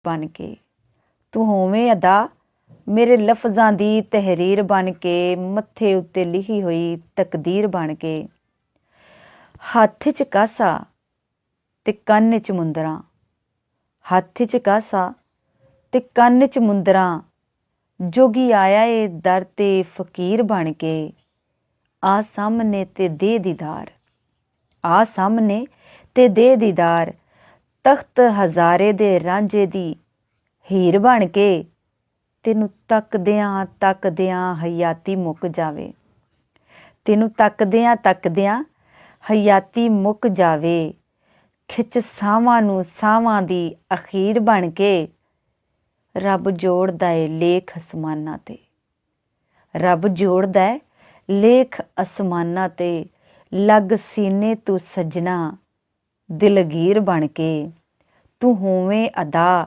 ਬਣ ਕੇ, ਤੂੰ ਹੋਵੇਂ ਅਦਾ ਮੇਰੇ ਲਫ਼ਜ਼ਾਂ ਦੀ ਤਹਿਰੀਰ ਬਣ ਕੇ, ਮੱਥੇ ਉੱਤੇ ਲਿਖੀ ਹੋਈ ਤਕਦੀਰ ਬਣ ਕੇ। ਹੱਥ 'ਚ ਕਾਸਾ ਤੇ ਕੰਨ 'ਚ ਮੁੰਦਰਾਂ, ਹੱਥ 'ਚ ਕਾਸਾ ਤੇ ਕੰਨ 'ਚ ਮੁੰਦਰਾਂ, ਜੋਗੀ ਆਇਆ ਏ ਦਰ ਤੇ ਫਕੀਰ ਬਣ ਕੇ। ਆ ਸਾਹਮਣੇ ਤੇ ਦੇ ਦੀਦਾਰ, ਆ ਸਾਹਮਣੇ ਤੇ ਦੇ ਦੀਦਾਰ, ਤਖਤ ਹਜ਼ਾਰੇ ਦੇ ਰਾਂਝੇ ਦੀ ਹੀਰ ਬਣ ਕੇ। ਤੈਨੂੰ ਤੱਕਦਿਆਂ ਤੱਕਦਿਆਂ ਹਯਾਤੀ ਮੁੱਕ ਜਾਵੇ, ਤੈਨੂੰ ਤੱਕਦਿਆਂ ਤੱਕਦਿਆਂ ਹਯਾਤੀ ਮੁੱਕ ਜਾਵੇ। ਖਿੱਚ ਸਾਵਾਂ ਨੂੰ ਸਾਵਾਂ ਦੀ ਅਖੀਰ ਬਣ ਕੇ। ਰੱਬ ਜੋੜਦਾ ਏ ਲੇਖ ਅਸਮਾਨਾਂ ਤੇ, ਰੱਬ ਜੋੜਦਾ ਏ ਲੇਖ ਅਸਮਾਨਾਂ ਤੇ। ਲੱਗ ਸੀਨੇ ਤੂੰ ਸੱਜਣਾ ਦਿਲਗੀਰ ਬਣ ਕੇ, ਤੂੰ ਹੋਵੇਂ ਅਦਾ